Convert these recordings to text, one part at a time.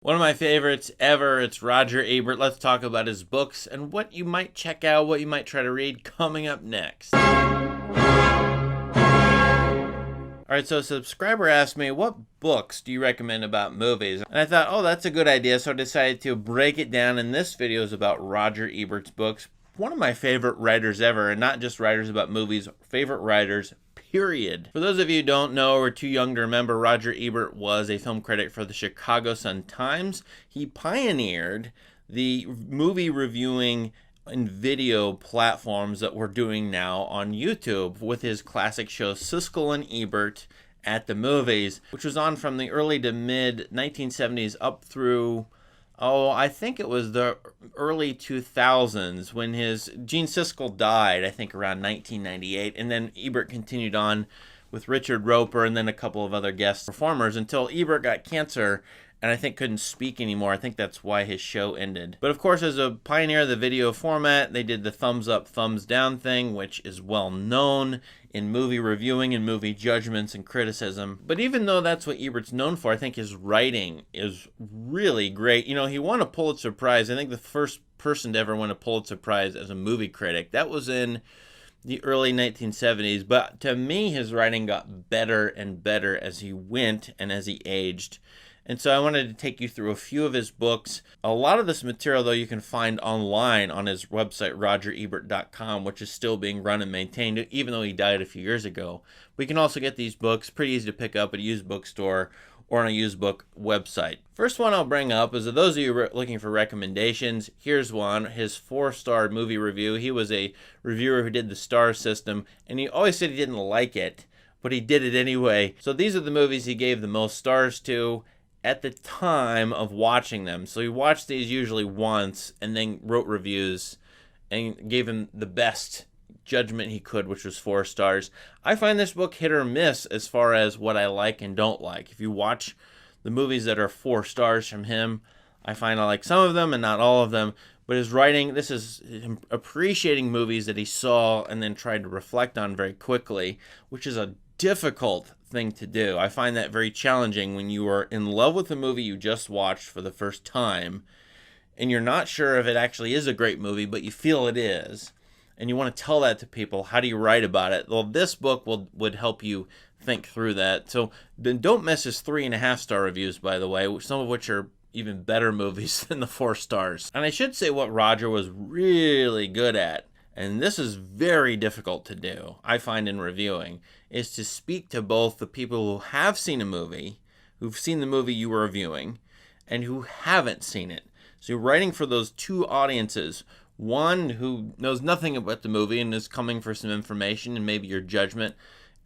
One of my favorites ever, it's Roger Ebert. Let's talk about his books and what you might check out, what you might try to read coming up next. Alright, so a subscriber asked me, what books do you recommend about movies? And I thought, oh, that's a good idea, so I decided to break it down, and this video is about Roger Ebert's books. One of my favorite writers ever, and not just writers about movies, favorite writers, period. For those of you who don't know or are too young to remember, Roger Ebert was a film critic for the Chicago Sun-Times. He pioneered the movie reviewing and video platforms that we're doing now on YouTube with his classic show Siskel and Ebert at the Movies, which was on from the early to mid 1970s up through, I think it was the early 2000s when Gene Siskel died, I think around 1998, and then Ebert continued on with Richard Roeper and then a couple of other guest performers until Ebert got cancer and I think couldn't speak anymore. I think that's why his show ended. But of course, as a pioneer of the video format, they did the thumbs up, thumbs down thing, which is well known in movie reviewing and movie judgments and criticism. But even though that's what Ebert's known for, I think his writing is really great. You know, he won a Pulitzer Prize. I think the first person to ever win a Pulitzer Prize as a movie critic. That was in the early 1970s. But to me, his writing got better and better as he went and as he aged. And so I wanted to take you through a few of his books. A lot of this material, though, you can find online on his website, rogerebert.com, which is still being run and maintained, even though he died a few years ago. We can also get these books pretty easy to pick up at a used bookstore or on a used book website. First one I'll bring up is, those of you looking for recommendations, here's one, his 4-star movie review. He was a reviewer who did the star system, and he always said he didn't like it, but he did it anyway. So these are the movies he gave the most stars to at the time of watching them. So he watched these usually once and then wrote reviews and gave him the best judgment he could, which was 4 stars. I find this book hit or miss as far as what I like and don't like. If you watch the movies that are 4 stars from him, I find I like some of them and not all of them. But his writing, this is him appreciating movies that he saw and then tried to reflect on very quickly, which is a difficult thing to do. I find that very challenging when you are in love with a movie you just watched for the first time and you're not sure if it actually is a great movie, but you feel it is, and you want to tell that to people. How do you write about it? Well, this book would help you think through that. So then don't miss his 3.5-star reviews, by the way, some of which are even better movies than the 4 stars. And I should say what Roger was really good at, and this is very difficult to do, I find, in reviewing, is to speak to both the people who have seen a movie, who've seen the movie you were reviewing, and who haven't seen it. So you're writing for those two audiences, one who knows nothing about the movie and is coming for some information and maybe your judgment,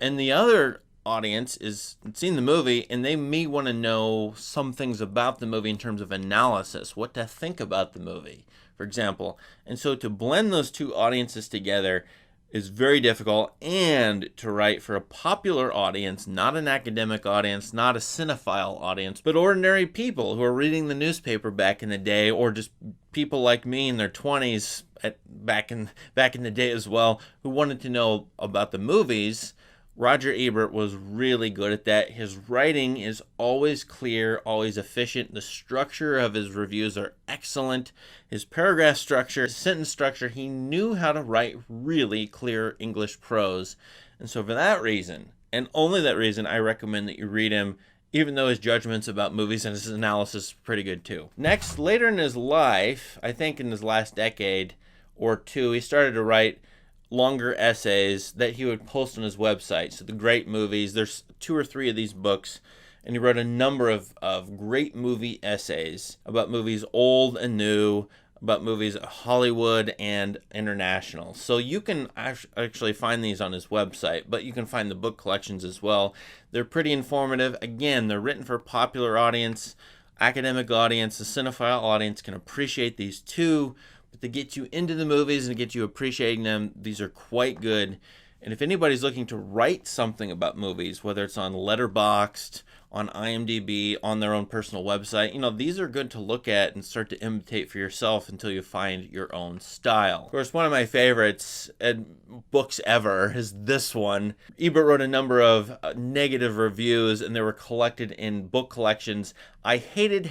and the other audience is seen the movie and they may want to know some things about the movie in terms of analysis, what to think about the movie, for example. And so to blend those two audiences together is very difficult, and to write for a popular audience, not an academic audience, not a cinephile audience, but ordinary people who are reading the newspaper back in the day, or just people like me in their 20s back in the day as well, who wanted to know about the movies. Roger Ebert was really good at that. His writing is always clear, always efficient. The structure of his reviews are excellent. His paragraph structure, his sentence structure, he knew how to write really clear English prose. And so for that reason, and only that reason, I recommend that you read him, even though his judgments about movies and his analysis are pretty good too. Next, later in his life, I think in his last decade or two, he started to write longer essays that he would post on his website. So the great movies, there's 2 or 3 of these books, and he wrote a number of great movie essays about movies old and new, about movies Hollywood and international. So you can actually find these on his website, but you can find the book collections as well. They're pretty informative. Again, they're written for a popular audience, academic audience, the cinephile audience can appreciate these too. But to get you into the movies and to get you appreciating them, these are quite good. And if anybody's looking to write something about movies, whether it's on Letterboxd, on IMDb, on their own personal website, these are good to look at and start to imitate for yourself until you find your own style. Of course, one of my favorites books ever is this one. Ebert wrote a number of negative reviews, and they were collected in book collections. I hated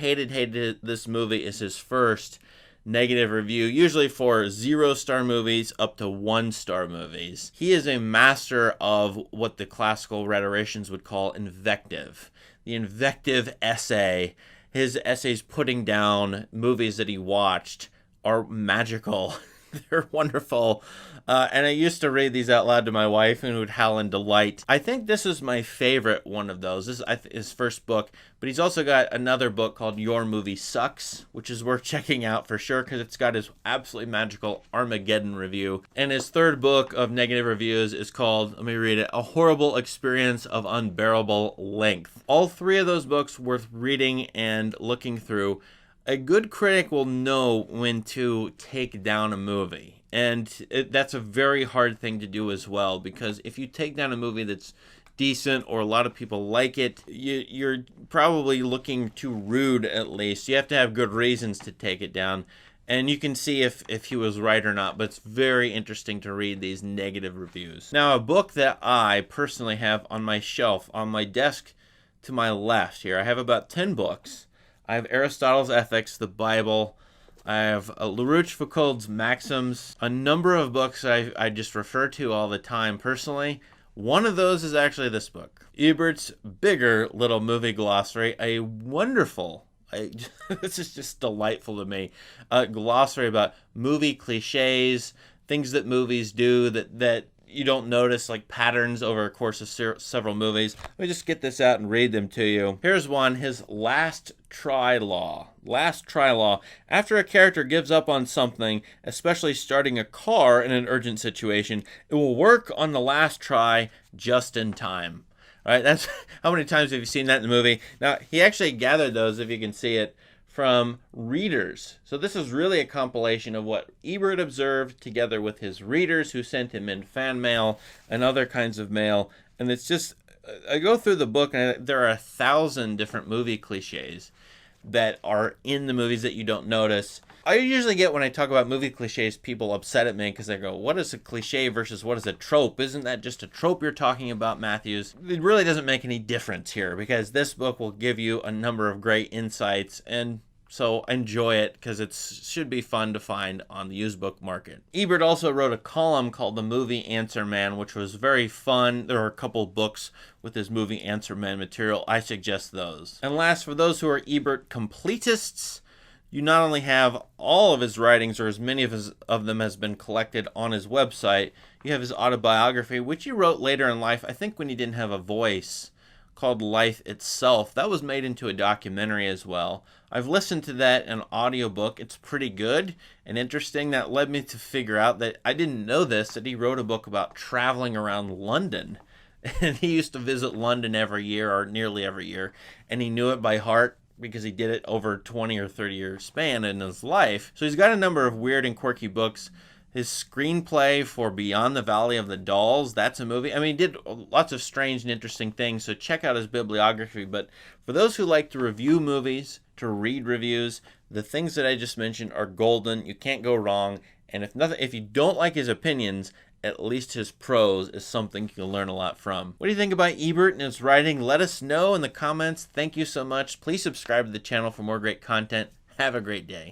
this movie is his first negative review, usually for 0-star movies up to 1-star movies. He is a master of what the classical rhetoricians would call invective. The invective essay, his essays putting down movies that he watched, are magical. They're wonderful. And I used to read these out loud to my wife and would howl in delight. I think this is my favorite one of those. This is his first book, but he's also got another book called Your Movie Sucks, which is worth checking out for sure because it's got his absolutely magical Armageddon review. And his third book of negative reviews is called, let me read it, A Horrible Experience of Unbearable Length. All three of those books worth reading and looking through. A good critic will know when to take down a movie. And that's a very hard thing to do as well, because if you take down a movie that's decent or a lot of people like it, you're probably looking too rude at least. You have to have good reasons to take it down. And you can see if he was right or not, but it's very interesting to read these negative reviews. Now, a book that I personally have on my shelf, on my desk to my left here, I have about 10 books. I have Aristotle's Ethics, the Bible. I have LaRouche Foucault's Maxims, a number of books I just refer to all the time personally. One of those is actually this book, Ebert's bigger little movie glossary, a wonderful, this is just delightful to me, a glossary about movie cliches, things that movies do that you don't notice, like patterns over a course of several movies. Let me just get this out and read them to you. Here's one, his last try law. Last try law. After a character gives up on something, especially starting a car in an urgent situation, it will work on the last try just in time. All right, that's how many times have you seen that in the movie? Now, he actually gathered those, if you can see it, from readers. So this is really a compilation of what Ebert observed together with his readers who sent him in fan mail and other kinds of mail. And it's just, I go through the book and there are 1,000 different movie cliches that are in the movies that you don't notice. I usually get, when I talk about movie cliches, people upset at me because they go, what is a cliche versus what is a trope? Isn't that just a trope you're talking about, Matthews? It really doesn't make any difference here because this book will give you a number of great insights, and so enjoy it because it should be fun to find on the used book market. Ebert also wrote a column called The Movie Answer Man, which was very fun. There are a couple books with his Movie Answer Man material. I suggest those. And last, for those who are Ebert completists, you not only have all of his writings, or as many of them has been collected on his website, you have his autobiography, which he wrote later in life, I think when he didn't have a voice, called Life Itself. That was made into a documentary as well. I've listened to that in audiobook. It's pretty good and interesting. That led me to figure out that I didn't know this, that he wrote a book about traveling around London. And he used to visit London every year, or nearly every year, and he knew it by heart because he did it over 20 or 30 year span in his life. So he's got a number of weird and quirky books. His screenplay for Beyond the Valley of the Dolls, that's a movie. I mean, he did lots of strange and interesting things, so check out his bibliography. But for those who like to review movies, to read reviews, the things that I just mentioned are golden. You can't go wrong. And if you don't like his opinions, at least his prose is something you can learn a lot from. What do you think about Ebert and his writing? Let us know in the comments. Thank you so much. Please subscribe to the channel for more great content. Have a great day.